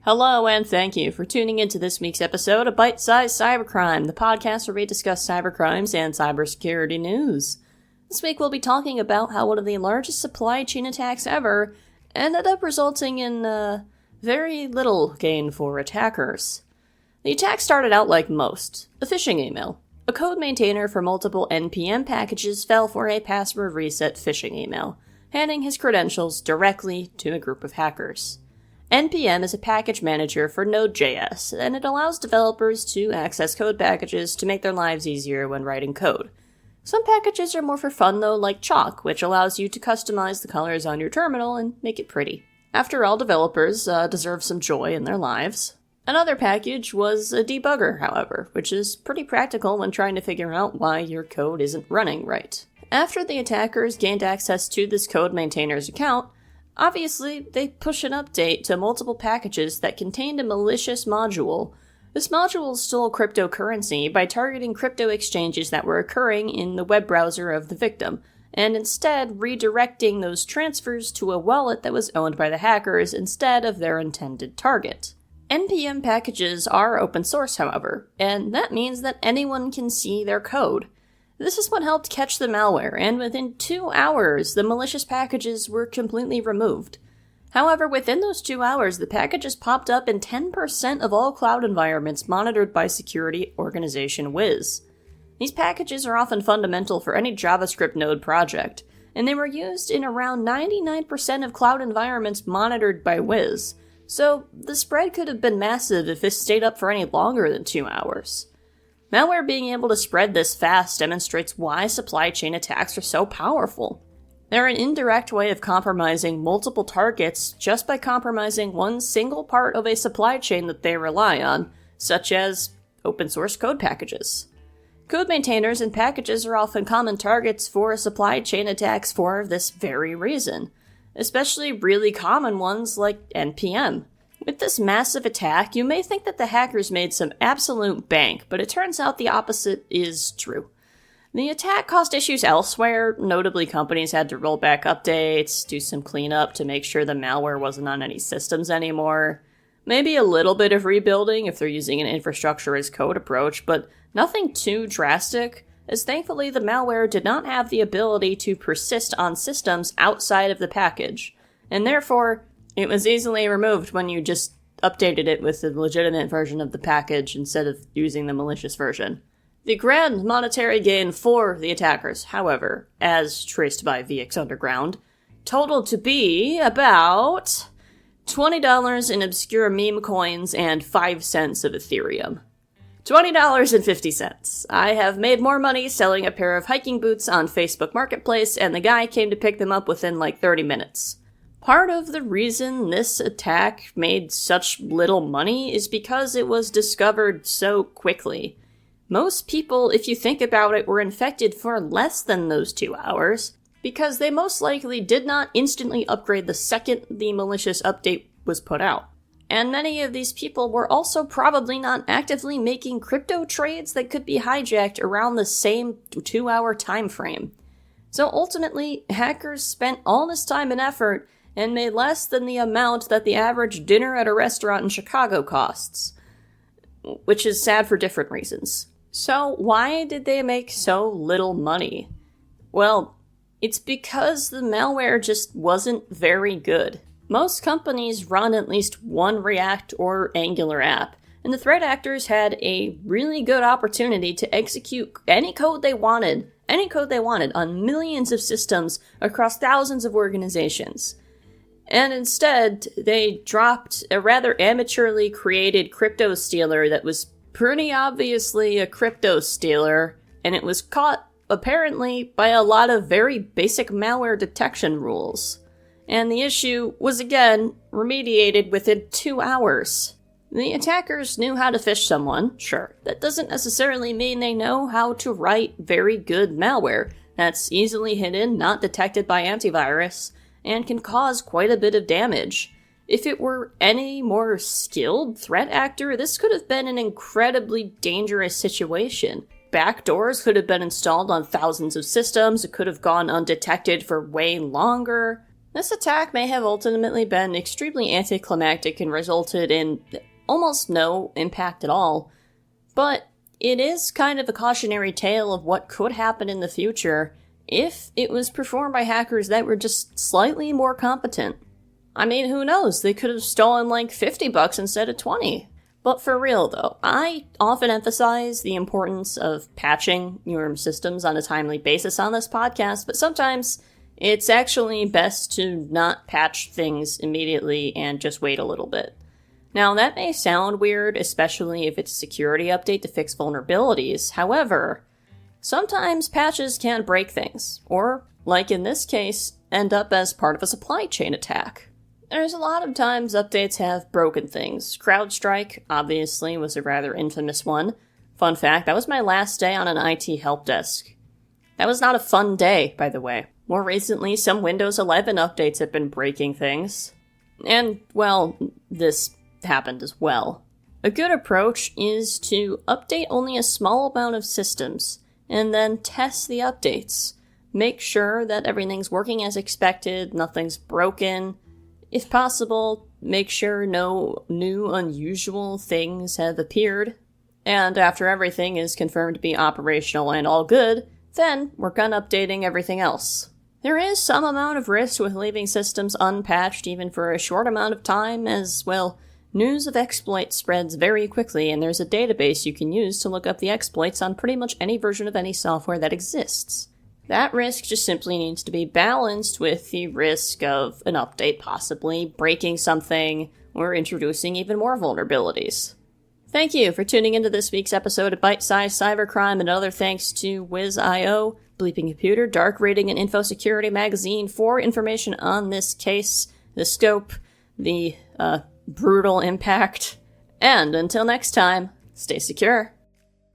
Hello and thank you for tuning into this week's episode of Bite-Sized Cybercrime, the podcast where we discuss cybercrimes and cybersecurity news. This week we'll be talking about how one of the largest supply chain attacks ever ended up resulting in very little gain for attackers. The attack started out like most, a phishing email. A code maintainer for multiple NPM packages fell for a password reset phishing email, handing his credentials directly to a group of hackers. NPM is a package manager for Node.js, and it allows developers to access code packages to make their lives easier when writing code. Some packages are more for fun though, like Chalk, which allows you to customize the colors on your terminal and make it pretty. After all, developers deserve some joy in their lives. Another package was a debugger, however, which is pretty practical when trying to figure out why your code isn't running right. After the attackers gained access to this code maintainer's account, obviously, they push an update to multiple packages that contained a malicious module. This module stole cryptocurrency by targeting crypto exchanges that were occurring in the web browser of the victim, and instead redirecting those transfers to a wallet that was owned by the hackers instead of their intended target. NPM packages are open source, however, and that means that anyone can see their code. This is what helped catch the malware, and within 2 hours, the malicious packages were completely removed. However, within those 2 hours, the packages popped up in 10% of all cloud environments monitored by security organization Wiz. These packages are often fundamental for any JavaScript node project, and they were used in around 99% of cloud environments monitored by Wiz, so the spread could have been massive if this stayed up for any longer than 2 hours. Malware being able to spread this fast demonstrates why supply chain attacks are so powerful. They're an indirect way of compromising multiple targets just by compromising one single part of a supply chain that they rely on, such as open source code packages. Code maintainers and packages are often common targets for supply chain attacks for this very reason, especially really common ones like NPM. With this massive attack, you may think that the hackers made some absolute bank, but it turns out the opposite is true. The attack caused issues elsewhere. Notably, companies had to roll back updates, do some cleanup to make sure the malware wasn't on any systems anymore. Maybe a little bit of rebuilding if they're using an infrastructure as code approach, but nothing too drastic, as thankfully the malware did not have the ability to persist on systems outside of the package, and therefore it was easily removed when you just updated it with the legitimate version of the package instead of using the malicious version. The grand monetary gain for the attackers, however, as traced by VX Underground, totaled to be about $20 in obscure meme coins and 5 cents of Ethereum. $20.50. I have made more money selling a pair of hiking boots on Facebook Marketplace, and the guy came to pick them up within like 30 minutes. Part of the reason this attack made such little money is because it was discovered so quickly. Most people, if you think about it, were infected for less than those 2 hours, because they most likely did not instantly upgrade the second the malicious update was put out. And many of these people were also probably not actively making crypto trades that could be hijacked around the same 2-hour time frame. So ultimately, hackers spent all this time and effort and made less than the amount that the average dinner at a restaurant in Chicago costs. Which is sad for different reasons. So why did they make so little money? Well, it's because the malware just wasn't very good. Most companies run at least one React or Angular app, and the threat actors had a really good opportunity to execute any code they wanted on millions of systems across thousands of organizations. And instead, they dropped a rather amateurly created crypto stealer that was pretty obviously a crypto stealer, and it was caught, apparently, by a lot of very basic malware detection rules. And the issue was again remediated within 2 hours. The attackers knew how to phish someone, sure. That doesn't necessarily mean they know how to write very good malware that's easily hidden, not detected by antivirus, and can cause quite a bit of damage. If it were any more skilled threat actor, this could have been an incredibly dangerous situation. Backdoors could have been installed on thousands of systems, it could have gone undetected for way longer. This attack may have ultimately been extremely anticlimactic and resulted in almost no impact at all, but it is kind of a cautionary tale of what could happen in the future if it was performed by hackers that were just slightly more competent. I mean, who knows? They could have stolen like $50 instead of 20. But for real though, I often emphasize the importance of patching your systems on a timely basis on this podcast, but sometimes it's actually best to not patch things immediately and just wait a little bit. Now, that may sound weird, especially if it's a security update to fix vulnerabilities. However, sometimes patches can break things, or, like in this case, end up as part of a supply chain attack. There's a lot of times updates have broken things. CrowdStrike, obviously, was a rather infamous one. Fun fact, that was my last day on an IT help desk. That was not a fun day, by the way. More recently, some Windows 11 updates have been breaking things. And, well, this happened as well. A good approach is to update only a small amount of systems, and then test the updates. Make sure that everything's working as expected, nothing's broken. If possible, make sure no new unusual things have appeared. And after everything is confirmed to be operational and all good, then work on updating everything else. There is some amount of risk with leaving systems unpatched even for a short amount of time, as, well, news of exploits spreads very quickly, and there's a database you can use to look up the exploits on pretty much any version of any software that exists. That risk just simply needs to be balanced with the risk of an update possibly breaking something or introducing even more vulnerabilities. Thank you for tuning into this week's episode of Bite-Sized Cybercrime, and other thanks to Wiz.io, Bleeping Computer, Dark Rating, and Info Security Magazine for information on this case, the scope, the brutal impact. And until next time, stay secure.